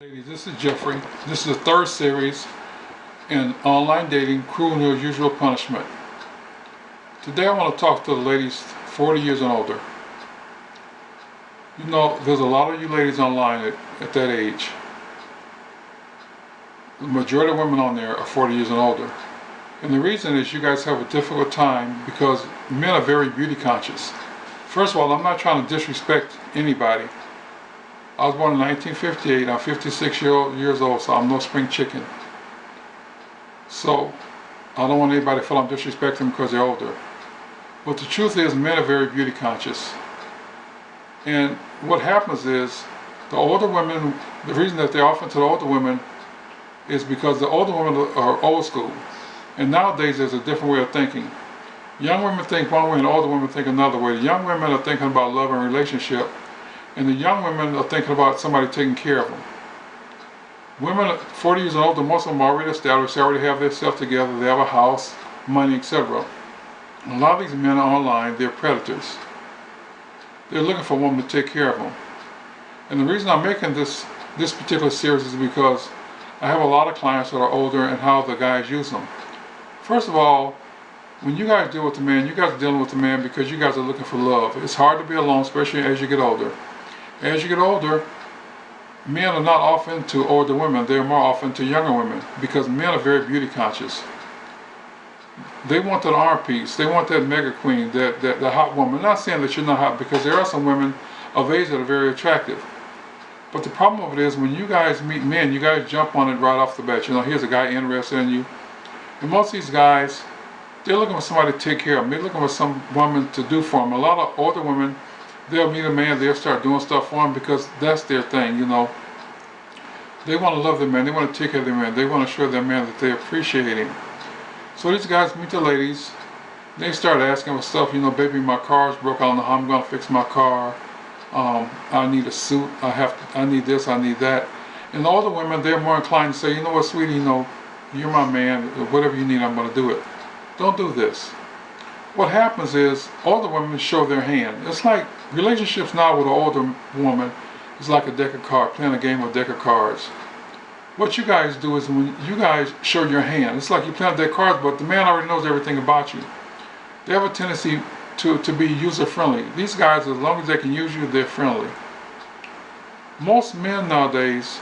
Ladies, this is Jeffrey. This is the third series in online dating, Cruel and Unusual Punishment. Today I want to talk to the ladies 40 years and older. You know, there's a lot of you ladies online at that age. The majority of women on there are 40 years and older. And the reason is you guys have a difficult time because men are very beauty conscious. First of all, I'm not trying to disrespect anybody. I was born in 1958. I'm 56 years old, so I'm no spring chicken. So I don't want anybody to feel I'm disrespecting them because they're older. But the truth is, men are very beauty conscious. And what happens is, the older women, the reason that they're often to the older women is because the older women are old school. And nowadays there's a different way of thinking. Young women think one way and older women think another way. The young women are thinking about love and relationship, and the young women are thinking about somebody taking care of them. Women at 40 years and older, most of them are already established, they already have their stuff together, they have a house, money, etc. A lot of these men are online, they're predators. They're looking for a woman to take care of them. And the reason I'm making this particular series is because I have a lot of clients that are older and how the guys use them. First of all, when you guys deal with the man, you guys are dealing with the man because you guys are looking for love. It's hard to be alone, especially as you get older. As you get older, men are not off into older women, they're more off into younger women because men are very beauty conscious. They want that arm piece, they want that mega queen, that hot woman. I'm not saying that you're not hot, because there are some women of age that are very attractive. But the problem of it is, when you guys meet men, you guys jump on it right off the bat. You know, here's a guy interested in you. And most of these guys, they're looking for somebody to take care of them. They're looking for some woman to do for them. A lot of older women, they'll meet a man, they'll start doing stuff for him because that's their thing, you know. They want to love their man, they want to take care of their man, they want to show their man that they appreciate him. So these guys meet the ladies, they start asking for stuff, you know, baby, my car's broke, I don't know how I'm going to fix my car. I need a suit, I need this, I need that. And the older women, they're more inclined to say, you know what, sweetie, you know, you're my man, whatever you need, I'm going to do it. Don't do this. What happens is, older women show their hand. It's like relationships now with an older woman is like a deck of cards, playing a game of deck of cards. What you guys do is, when you guys show your hand, it's like you play a deck of cards, but the man already knows everything about you. They have a tendency to be user-friendly. These guys, as long as they can use you, they're friendly. Most men nowadays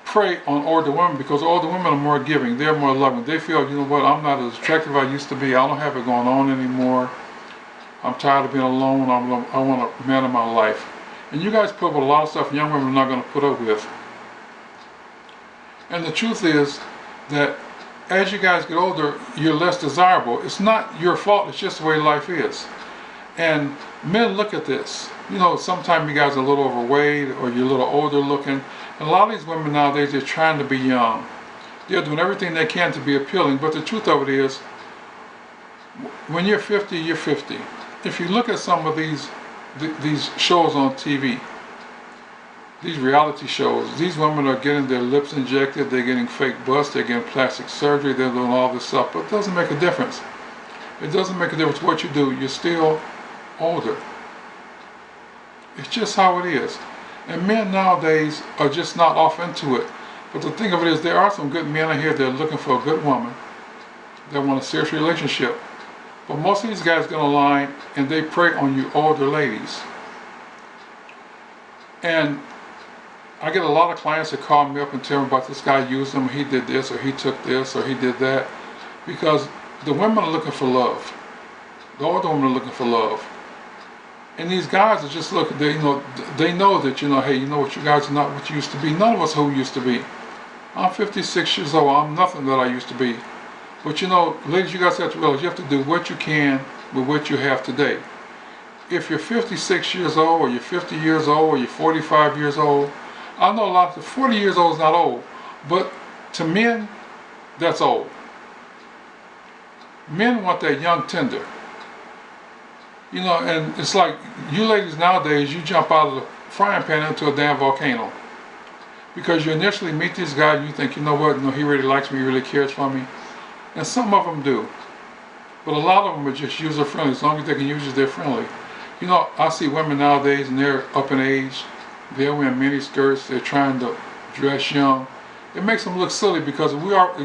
prey on older women because older women are more giving, they're more loving. They feel, you know what, I'm not as attractive as I used to be, I don't have it going on anymore, I'm tired of being alone, I want a man in my life. And you guys put up with a lot of stuff young women are not going to put up with. And the truth is that as you guys get older, you're less desirable. It's not your fault, it's just the way life is. And men look at this. You know, sometimes you guys are a little overweight or you're a little older looking. And a lot of these women nowadays, they're trying to be young. They're doing everything they can to be appealing. But the truth of it is, when you're 50, you're 50. If you look at some of these shows on TV, these reality shows, these women are getting their lips injected, they're getting fake busts, they're getting plastic surgery, they're doing all this stuff. But it doesn't make a difference. It doesn't make a difference what you do. You're still older. It's just how it is. And men nowadays are just not off into it. But the thing of it is, there are some good men out here that are looking for a good woman, that want a serious relationship. But most of these guys get online and they prey on you older ladies. And I get a lot of clients that call me up and tell me about this guy used them, he did this, or he took this, or he did that. Because the women are looking for love. The older women are looking for love. And these guys are just looking, they know that, you know, hey, you know what, you guys are not what you used to be. None of us who used to be. I'm 56 years old, I'm nothing that I used to be. But you know, ladies, you guys have to realize you have to do what you can with what you have today. If you're 56 years old, or you're 50 years old, or you're 45 years old, I know a lot of 40 years old is not old, but to men, that's old. Men want that young tender. You know, and it's like, you ladies nowadays, you jump out of the frying pan into a damn volcano. Because you initially meet this guy and you think, you know what, no, he really likes me, he really cares for me. And some of them do. But a lot of them are just user-friendly. As long as they can use it, they're friendly. You know, I see women nowadays and they're up in age, They're wearing mini skirts. They're trying to dress young. It makes them look silly because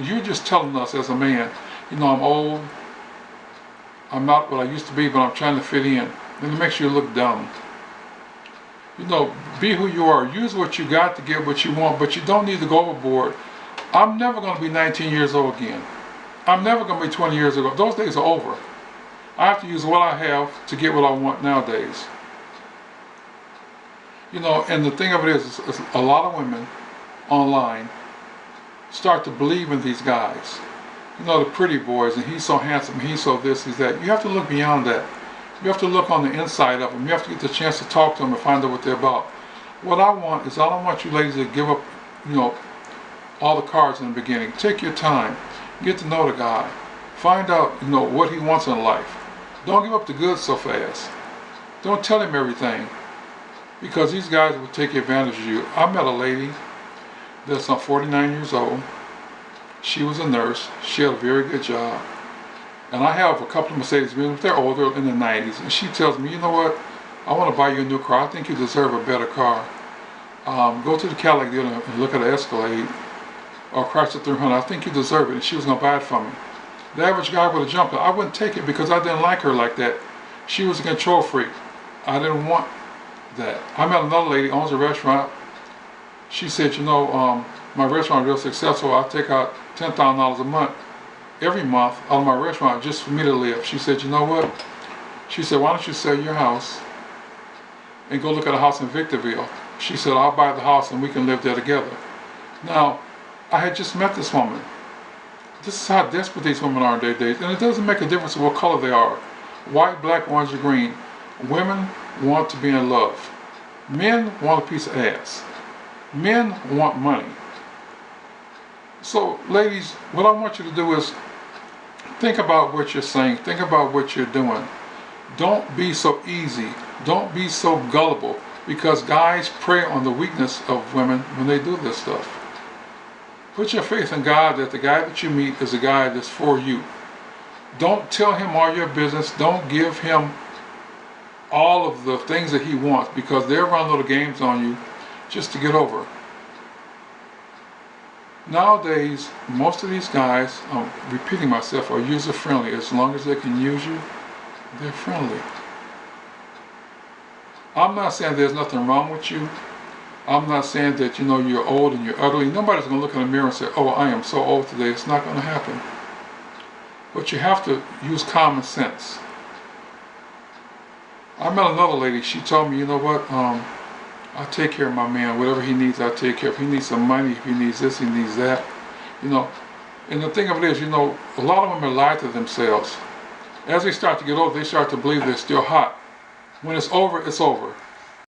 you're just telling us as a man, you know, I'm old, I'm not what I used to be, but I'm trying to fit in. And it makes you look dumb. You know, be who you are. Use what you got to get what you want, but you don't need to go overboard. I'm never going to be 19 years old again. I'm never going to be 20 years ago. Those days are over. I have to use what I have to get what I want nowadays. You know, and the thing of it is a lot of women online start to believe in these guys. You know, the pretty boys, and he's so handsome, he's so this, he's that. You have to look beyond that. You have to look on the inside of them. You have to get the chance to talk to them and find out what they're about. What I want is I don't want you ladies to give up, you know, all the cards in the beginning. Take your time. Get to know the guy. Find out, you know, what he wants in life. Don't give up the goods so fast. Don't tell him everything, because these guys will take advantage of you. I met a lady that's 49 years old. She was a nurse. She had a very good job. And I have a couple of Mercedes-Benz. They're older, in the 90s. And she tells me, you know what? I want to buy you a new car. I think you deserve a better car. Go to the Cadillac dealer and look at an Escalade or Chrysler 300. I think you deserve it. And she was going to buy it for me. The average guy would have jumped. I wouldn't take it because I didn't like her like that. She was a control freak. I didn't want that. I met another lady, owns a restaurant. She said, you know, my restaurant is real successful. I take out $10,000 a month, every month, out of my restaurant just for me to live. She said, you know what? She said, why don't you sell your house and go look at a house in Victorville? She said, I'll buy the house and we can live there together. Now, I had just met this woman. This is how desperate these women are in their days. And it doesn't make a difference what color they are. White, black, orange, or green. Women want to be in love. Men want a piece of ass. Men want money. So, ladies, what I want you to do is think about what you're saying. Think about what you're doing. Don't be so easy. Don't be so gullible, because guys prey on the weakness of women when they do this stuff. Put your faith in God that the guy that you meet is a guy that's for you. Don't tell him all your business. Don't give him all of the things that he wants, because they'll run little games on you just to get over. Nowadays, most of these guys, I'm repeating myself, are user-friendly. As long as they can use you, they're friendly. I'm not saying there's nothing wrong with you. I'm not saying that, you know, you're old and you're ugly. Nobody's going to look in the mirror and say, oh, I am so old today. It's not going to happen. But you have to use common sense. I met another lady. She told me, you know what, I take care of my man. Whatever he needs, I take care of. If he needs some money, if he needs this, he needs that. You know, and the thing of it is, you know, a lot of women lie to themselves. As they start to get older, they start to believe they're still hot. When it's over, it's over.